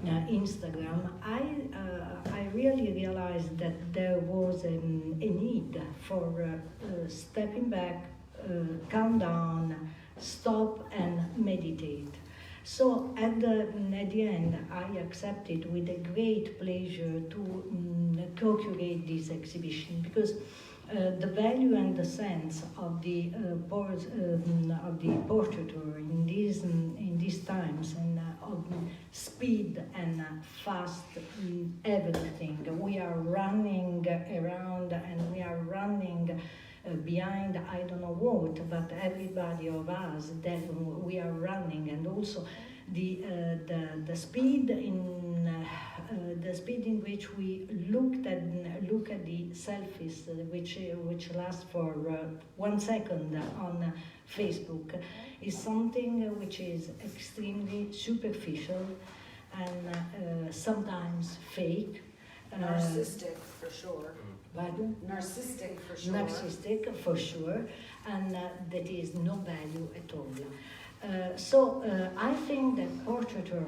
Instagram, I really realized that there was a need for stepping back, calm down, stop and meditate. So at the end, I accepted with a great pleasure to co-curate this exhibition because the value and the sense of the portraiture in these times and of speed and fast everything. We are running around and we are running behind I don't know what, but everybody of us that we are running, and also the speed in which we look at the selfies which last for 1 second on Facebook is something which is extremely superficial and sometimes fake. Narcissistic for sure. Pardon? Narcissistic for sure. Narcissistic for sure, and that is no value at all. I think that portraiture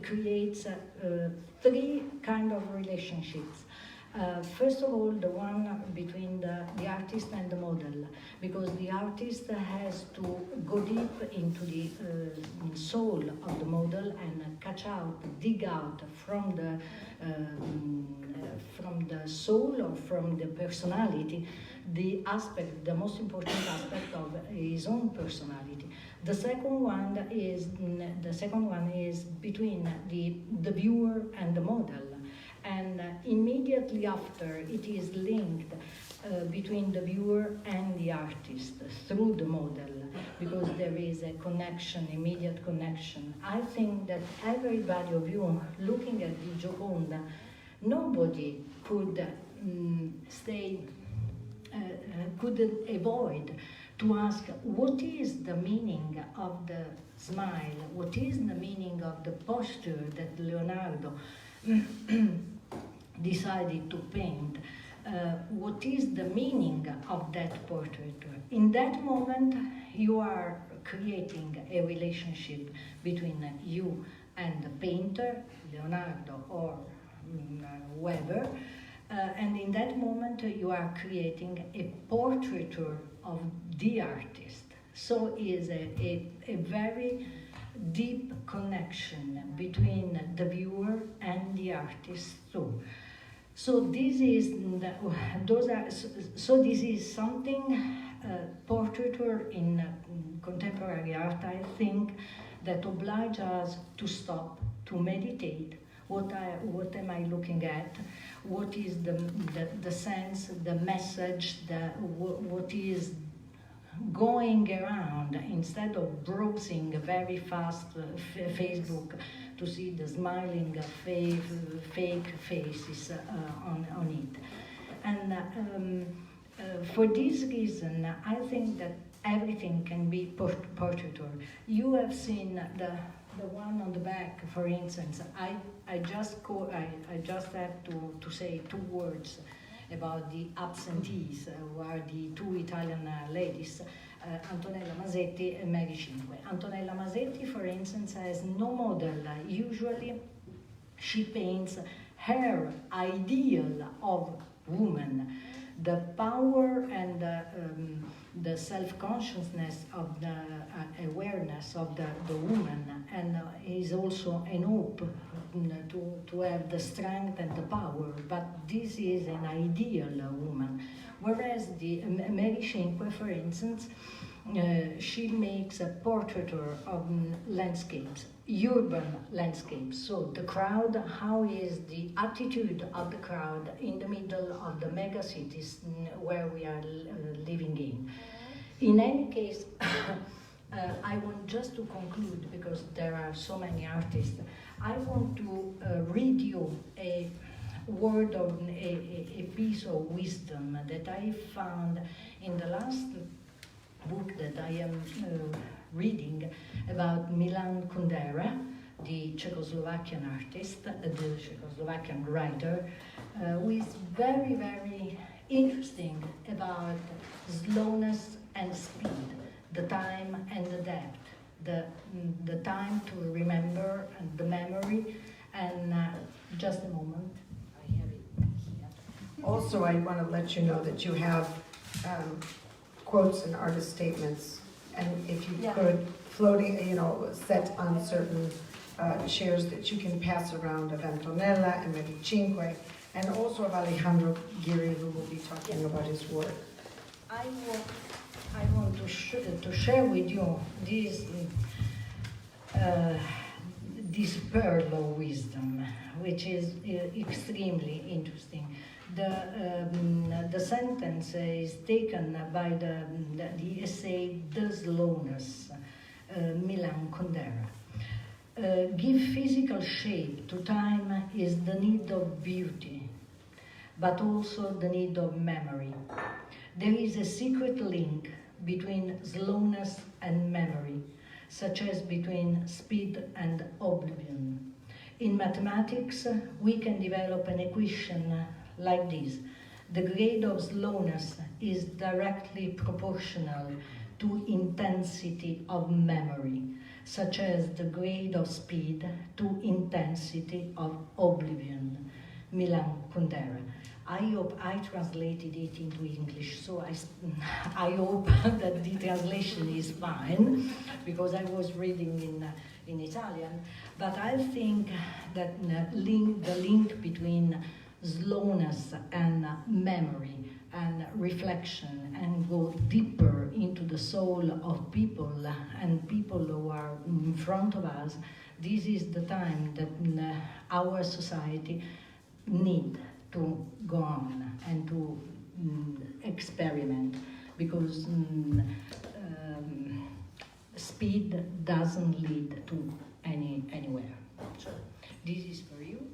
creates 3 kind of relationships. First of all, the one between the artist and the model, because the artist has to go deep into the soul of the model and dig out from the soul or from the personality, the most important aspect of his own personality. The second one is between the viewer and the model. And immediately after, it is linked between the viewer and the artist through the model, because there is a connection, immediate connection. I think that everybody of you looking at the Gioconda, nobody could couldn't avoid to ask what is the meaning of the smile, what is the meaning of the posture that Leonardo decided to paint, what is the meaning of that portrait. In that moment, you are creating a relationship between you and the painter, Leonardo or whoever, and in that moment you are creating a portraiture of the artist. So is a very deep connection between the viewer and the artist too. So this is this is something portraiture in contemporary art, I think, that oblige us to stop, to meditate. What am I looking at? What is the sense, the message, what is going around, instead of browsing very fast Facebook to see the smiling fake faces on it. And for this reason, I think that everything can be portraiture. You have seen the one on the back, for instance. I just have to say 2 words about the absentees, who are the 2 Italian ladies, Antonella Masetti and Mary Cinque. Antonella Masetti, for instance, has no model. Usually she paints her ideal of woman, the power and the self-consciousness of the awareness of the woman, and is also an hope to have the strength and the power, but this is an ideal woman. Whereas the Mary Cinque, for instance, she makes a portraiture of landscapes, urban landscapes. So the crowd, how is the attitude of the crowd in the middle of the mega cities where we are living in. In any case, I want just to conclude, because there are so many artists, I want to read you a word of a piece of wisdom that I found in the last book that I am reading about Milan Kundera, the Czechoslovakian artist, the Czechoslovakian writer, who is very, very interesting about slowness and speed, the time and the depth. the time to remember and the memory. And just a moment, I have it here. Also, I want to let you know that you have quotes and artist statements, and if you could, floating, set on certain chairs that you can pass around of Antonella and Medicinque, and also of Alejandro Giri, who will be talking about his work. I want to share with you this pearl of wisdom, which is extremely interesting. The sentence is taken by the essay The Slowness, Milan Kundera. Give physical shape to time is the need of beauty, but also the need of memory. There is a secret link between slowness and memory, such as between speed and oblivion. In mathematics, we can develop an equation like this. The grade of slowness is directly proportional to intensity of memory, such as the grade of speed to intensity of oblivion. Milan Kundera. I hope I translated it into English, so I hope that the translation is fine, because I was reading in Italian. But I think that the link between slowness and memory and reflection, and go deeper into the soul of people and people who are in front of us, this is the time that our society need to go on and to experiment, because speed doesn't lead to anywhere. So this is for you.